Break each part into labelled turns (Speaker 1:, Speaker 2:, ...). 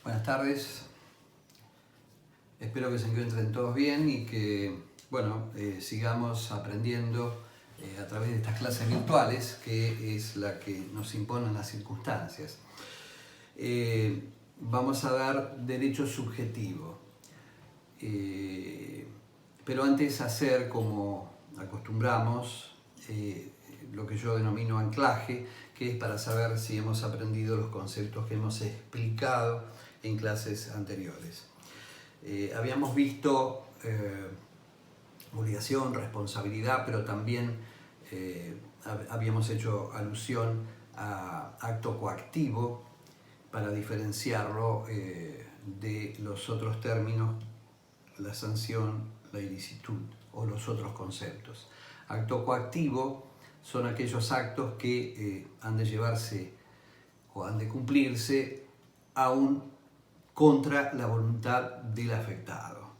Speaker 1: Buenas tardes, espero que se encuentren todos bien y que sigamos aprendiendo a través de estas clases virtuales, que es la que nos imponen las circunstancias. Vamos a dar derecho subjetivo, pero antes hacer, como acostumbramos, lo que yo denomino anclaje, que es para saber si hemos aprendido los conceptos que hemos explicado en clases anteriores. Habíamos visto obligación, responsabilidad, pero también habíamos hecho alusión a acto coactivo para diferenciarlo de los otros términos, la sanción, la ilicitud o los otros conceptos. Acto coactivo son aquellos actos que han de llevarse o han de cumplirse aún contra la voluntad del afectado,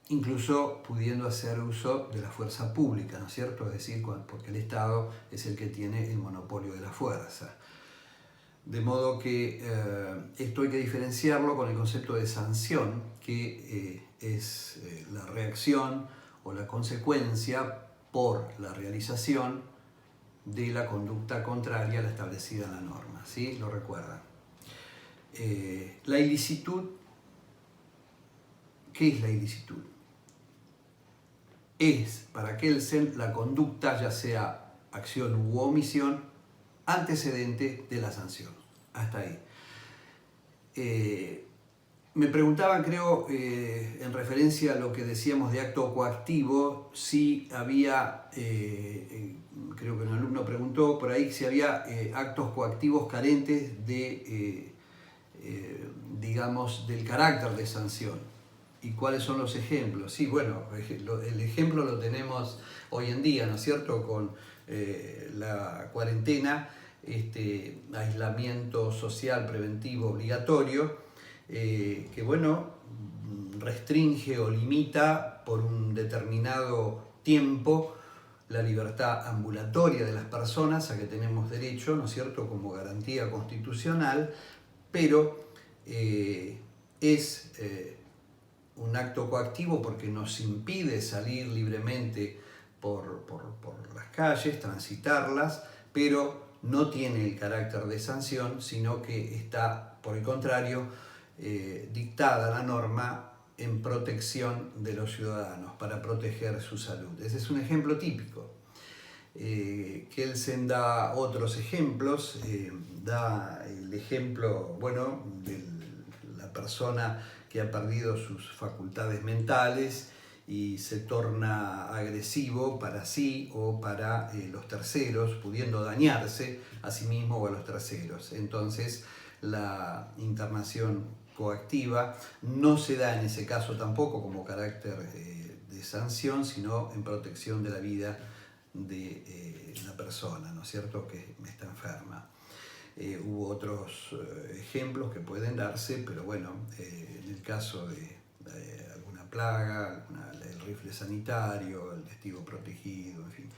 Speaker 1: incluso pudiendo hacer uso de la fuerza pública, ¿no es cierto? Es decir, porque el Estado es el que tiene el monopolio de la fuerza. De modo que esto hay que diferenciarlo con el concepto de sanción, que es la reacción o la consecuencia por la realización de la conducta contraria a la establecida en la norma, ¿sí? ¿Lo recuerdan? La ilicitud, ¿qué es la ilicitud? Es, para Kelsen, la conducta, ya sea acción u omisión, antecedente de la sanción. Hasta ahí. Me preguntaban, creo, en referencia a lo que decíamos de acto coactivo, si había, creo que un alumno preguntó por ahí, si había actos coactivos carentes de, digamos, del carácter de sanción. ¿Y cuáles son los ejemplos? Sí, bueno, el ejemplo lo tenemos hoy en día, ¿no es cierto?, con la cuarentena, aislamiento social preventivo obligatorio, que bueno, restringe o limita por un determinado tiempo la libertad ambulatoria de las personas a que tenemos derecho, ¿no es cierto?, como garantía constitucional, pero es un acto coactivo porque nos impide salir libremente por las calles, transitarlas, pero no tiene el carácter de sanción, sino que está, por el contrario, dictada la norma en protección de los ciudadanos, para proteger su salud. Ese es un ejemplo típico. Kelsen da otros ejemplos, da el ejemplo, bueno, de la persona que ha perdido sus facultades mentales y se torna agresivo para sí o para los terceros, pudiendo dañarse a sí mismo o a los terceros. Entonces, la internación coactiva no se da en ese caso tampoco como carácter de sanción, sino en protección de la vida de la persona, ¿no es cierto?, que está enferma. Hubo otros ejemplos que pueden darse, pero bueno, en el caso de alguna plaga, el rifle sanitario, el testigo protegido, en fin.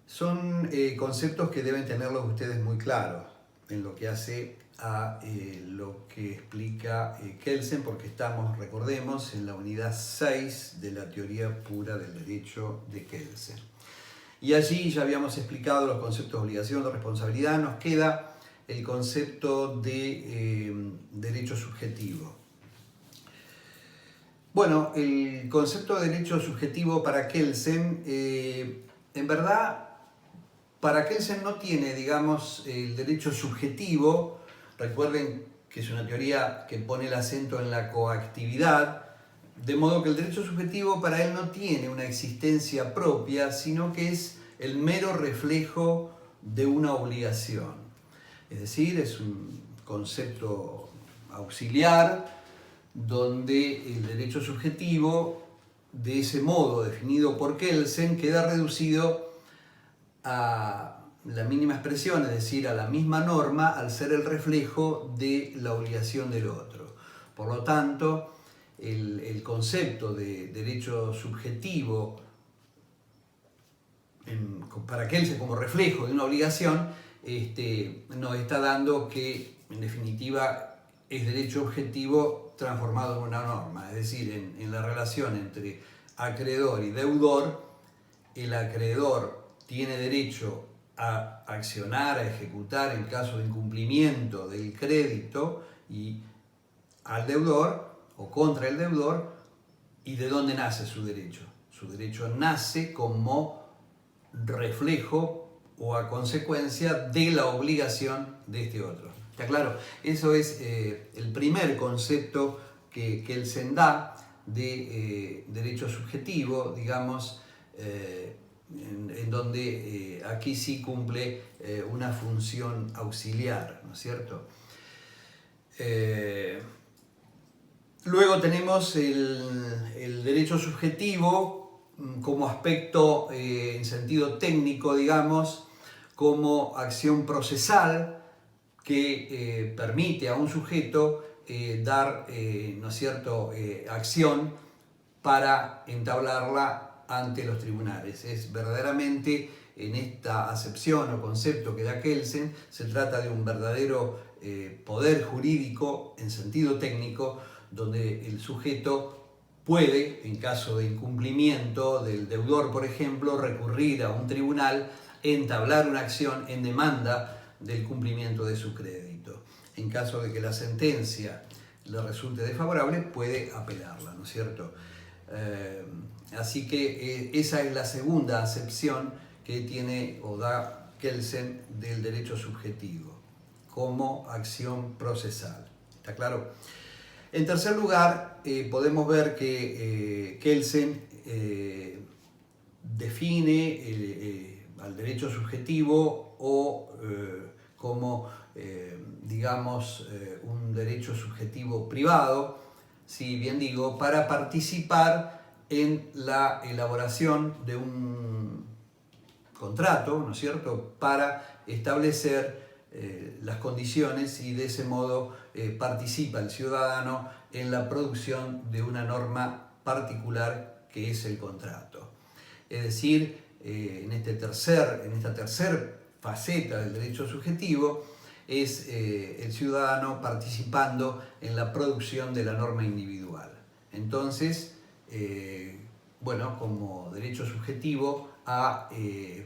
Speaker 1: Son conceptos que deben tenerlos ustedes muy claros en lo que hace a lo que explica Kelsen, porque estamos, recordemos, en la unidad 6 de la teoría pura del derecho de Kelsen. Y allí ya habíamos explicado los conceptos de obligación, de responsabilidad. Nos queda el concepto de derecho subjetivo. Bueno, el concepto de derecho subjetivo para Kelsen, en verdad, para Kelsen no tiene, digamos, el derecho subjetivo. Recuerden que es una teoría que pone el acento en la coactividad, de modo que el derecho subjetivo para él no tiene una existencia propia, sino que es el mero reflejo de una obligación. Es decir, es un concepto auxiliar donde el derecho subjetivo, de ese modo definido por Kelsen, queda reducido a la mínima expresión, es decir, a la misma norma, al ser el reflejo de la obligación del otro. Por lo tanto, el concepto de derecho subjetivo para Kelsen como reflejo de una obligación nos está dando que, en definitiva, es derecho objetivo transformado en una norma, es decir, en la relación entre acreedor y deudor, el acreedor tiene derecho a accionar, a ejecutar en caso de incumplimiento del crédito y al deudor o contra el deudor. ¿Y de dónde nace su derecho? Su derecho nace como reflejo o a consecuencia de la obligación de este otro. ¿Está claro? Eso es el primer concepto que el Zen da de derecho subjetivo, digamos, en donde aquí sí cumple una función auxiliar, ¿no es cierto? Luego tenemos el derecho subjetivo como aspecto en sentido técnico, digamos, como acción procesal que permite a un sujeto dar, ¿no es cierto?, acción para entablarla ante los tribunales. Es verdaderamente, en esta acepción o concepto que da Kelsen, se trata de un verdadero poder jurídico en sentido técnico, donde el sujeto puede, en caso de incumplimiento del deudor, por ejemplo, recurrir a un tribunal, entablar una acción en demanda del cumplimiento de su crédito. En caso de que la sentencia le resulte desfavorable, puede apelarla, ¿no es cierto? Así que esa es la segunda acepción que tiene o da Kelsen del derecho subjetivo, como acción procesal. ¿Está claro? En tercer lugar, podemos ver que Kelsen define al derecho subjetivo o como, digamos, un derecho subjetivo privado, si bien digo, para participar en la elaboración de un contrato, ¿no es cierto?, para establecer las condiciones y de ese modo participa el ciudadano en la producción de una norma particular que es el contrato. Es decir, en esta tercera faceta del derecho subjetivo es el ciudadano participando en la producción de la norma individual. Entonces, bueno, como derecho subjetivo a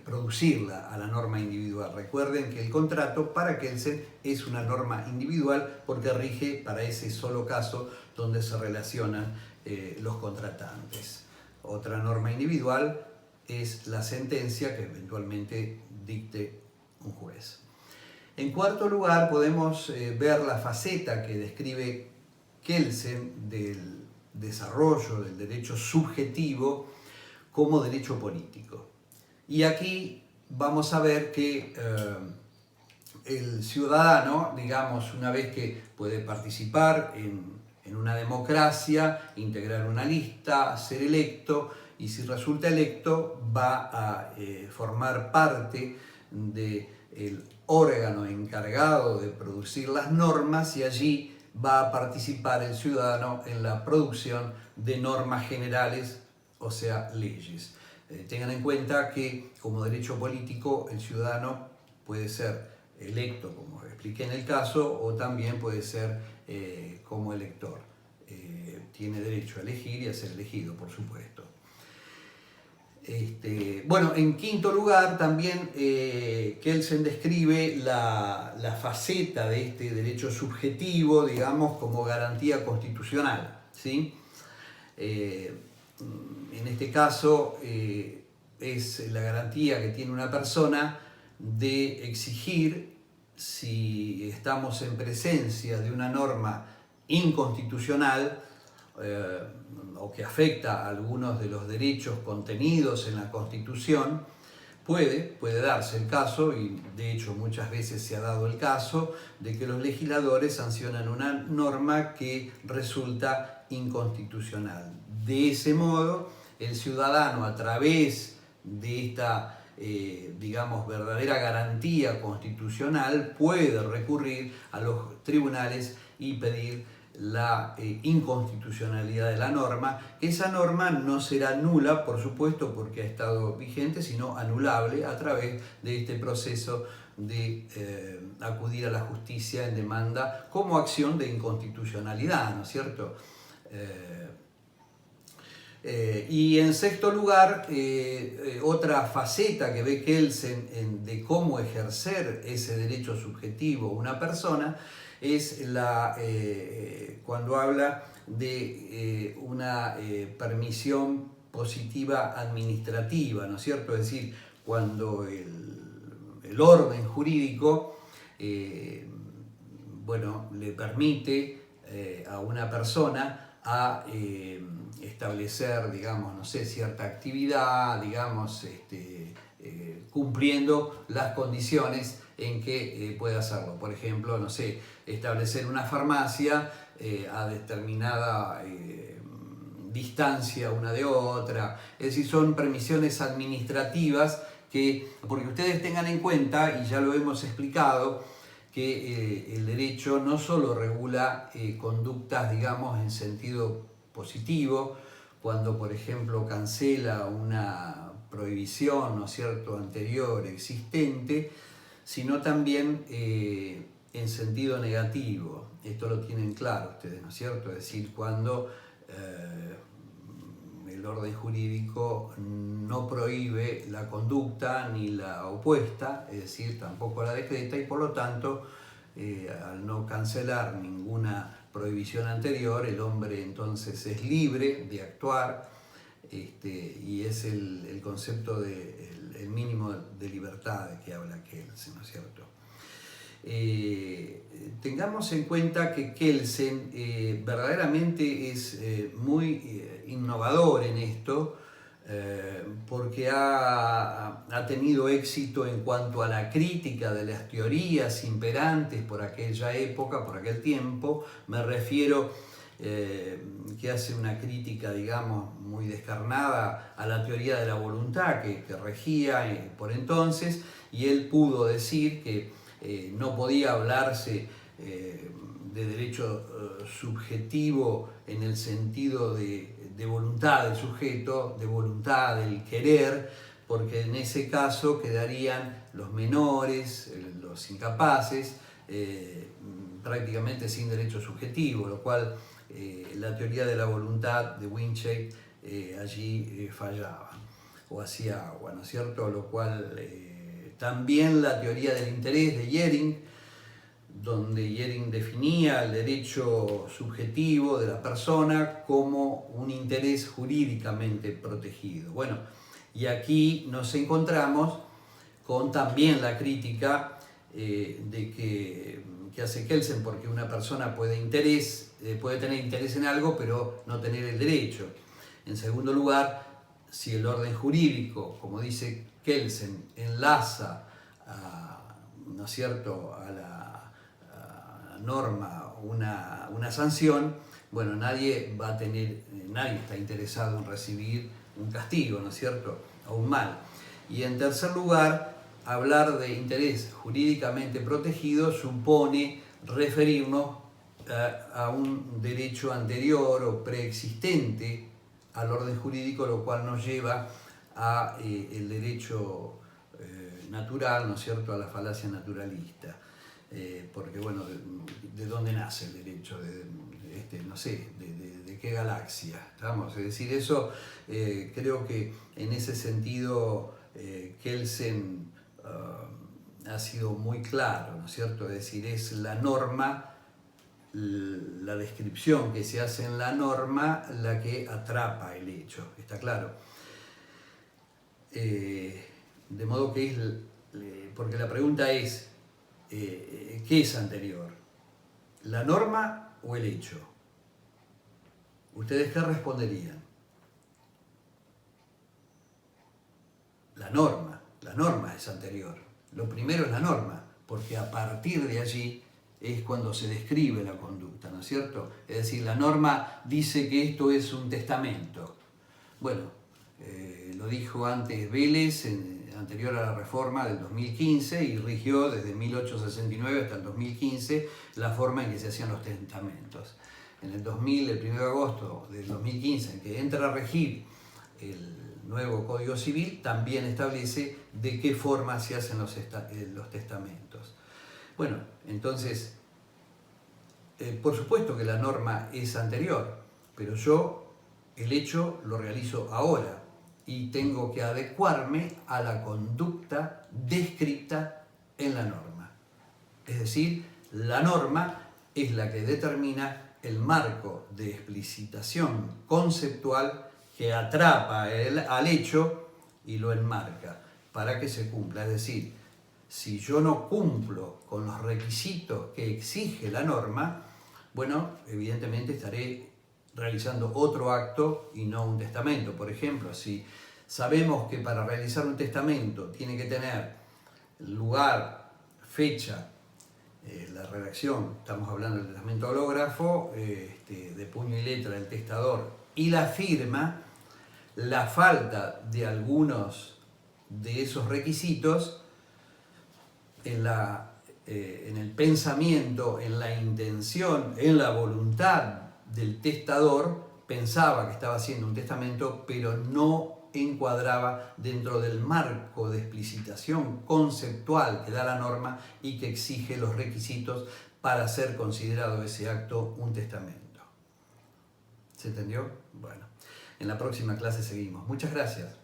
Speaker 1: producirla a la norma individual. Recuerden que el contrato para Kelsen es una norma individual porque rige para ese solo caso donde se relacionan los contratantes. Otra norma individual es la sentencia que eventualmente dicte un juez. En cuarto lugar, podemos ver la faceta que describe Kelsen del desarrollo del derecho subjetivo como derecho político. Y aquí vamos a ver que el ciudadano, digamos, una vez que puede participar en una democracia, integrar una lista, ser electo, y si resulta electo va a formar parte del órgano encargado de producir las normas, y allí va a participar el ciudadano en la producción de normas generales, o sea, leyes. Tengan en cuenta que como derecho político el ciudadano puede ser electo, como expliqué en el caso, o también puede ser como elector. Tiene derecho a elegir y a ser elegido, por supuesto. Bueno, en quinto lugar también Kelsen describe la faceta de este derecho subjetivo, digamos, como garantía constitucional, ¿sí? En este caso es la garantía que tiene una persona de exigir, si estamos en presencia de una norma inconstitucional o que afecta a algunos de los derechos contenidos en la Constitución, puede darse el caso, y de hecho muchas veces se ha dado el caso, de que los legisladores sancionan una norma que resulta inconstitucional. De ese modo, el ciudadano, a través de esta, digamos, verdadera garantía constitucional, puede recurrir a los tribunales y pedir la inconstitucionalidad de la norma. Esa norma no será nula, por supuesto, porque ha estado vigente, sino anulable a través de este proceso de acudir a la justicia en demanda como acción de inconstitucionalidad, ¿no es cierto? Y en sexto lugar, otra faceta que ve Kelsen de cómo ejercer ese derecho subjetivo una persona es cuando habla de una permisión positiva administrativa, ¿no es cierto? Es decir, cuando el orden jurídico bueno, le permite a una persona a establecer, digamos, no sé, cierta actividad, digamos, cumpliendo las condiciones en que puede hacerlo. Por ejemplo, no sé, establecer una farmacia a determinada distancia una de otra. Es decir, son permisiones administrativas que, porque ustedes tengan en cuenta, y ya lo hemos explicado, que el derecho no solo regula conductas, digamos, en sentido positivo, cuando, por ejemplo, cancela una prohibición, ¿no es cierto?, anterior existente, sino también en sentido negativo. Esto lo tienen claro ustedes, ¿no es cierto? Es decir, cuando el orden jurídico no prohíbe la conducta ni la opuesta, es decir, tampoco la decreta, y por lo tanto, al no cancelar ninguna prohibición anterior, el hombre entonces es libre de actuar, y es el concepto del mínimo de libertad de que habla Kelsen, ¿no es cierto? Tengamos en cuenta que Kelsen verdaderamente es muy innovador en esto, porque ha tenido éxito en cuanto a la crítica de las teorías imperantes por aquella época, por aquel tiempo. Me refiero que hace una crítica, digamos, muy descarnada a la teoría de la voluntad que regía por entonces, y él pudo decir que no podía hablarse de derecho subjetivo en el sentido de voluntad del sujeto, de voluntad del querer, porque en ese caso quedarían los menores, los incapaces, prácticamente sin derecho subjetivo, lo cual la teoría de la voluntad de Winship allí fallaba o hacía agua, ¿no es cierto? Lo cual también la teoría del interés de Jhering, donde Jhering definía el derecho subjetivo de la persona como un interés jurídicamente protegido. Bueno, y aquí nos encontramos con también la crítica que hace Kelsen, porque una persona puede tener interés en algo, pero no tener el derecho. En segundo lugar, si el orden jurídico, como dice Kelsen, enlaza ¿no es cierto?, a la norma una sanción, bueno, nadie está interesado en recibir un castigo, ¿no es cierto?, o un mal. Y en tercer lugar, hablar de interés jurídicamente protegido supone referirnos a un derecho anterior o preexistente al orden jurídico, lo cual nos lleva a el derecho natural, ¿no es cierto?, a la falacia naturalista. Porque, bueno, ¿de dónde nace el derecho? No sé, de qué galaxia, ¿estamos? Es decir, eso creo que en ese sentido Kelsen ha sido muy claro, ¿no es cierto? Es decir, es la norma, la descripción que se hace en la norma la que atrapa el hecho, ¿está claro? De modo que porque la pregunta es, ¿qué es anterior? ¿La norma o el hecho? ¿Ustedes qué responderían? La norma es anterior. Lo primero es la norma, porque a partir de allí es cuando se describe la conducta, ¿no es cierto? Es decir, la norma dice que esto es un testamento. Bueno, lo dijo antes Vélez, anterior a la reforma del 2015, y rigió desde 1869 hasta el 2015 la forma en que se hacían los testamentos. En el 1 de agosto del 2015, en que entra a regir nuevo Código Civil también establece de qué forma se hacen los testamentos. Bueno, entonces, por supuesto que la norma es anterior, pero yo el hecho lo realizo ahora y tengo que adecuarme a la conducta descrita en la norma. Es decir, la norma es la que determina el marco de explicitación conceptual que atrapa al hecho y lo enmarca para que se cumpla. Es decir, si yo no cumplo con los requisitos que exige la norma, bueno, evidentemente estaré realizando otro acto y no un testamento. Por ejemplo, si sabemos que para realizar un testamento tiene que tener lugar, fecha, la redacción, estamos hablando del testamento hológrafo, de puño y letra del testador, y la firma, la falta de algunos de esos requisitos en el pensamiento, en la intención, en la voluntad del testador, pensaba que estaba haciendo un testamento, pero no encuadraba dentro del marco de explicitación conceptual que da la norma y que exige los requisitos para ser considerado ese acto un testamento. ¿Se entendió? Bueno, en la próxima clase seguimos. Muchas gracias.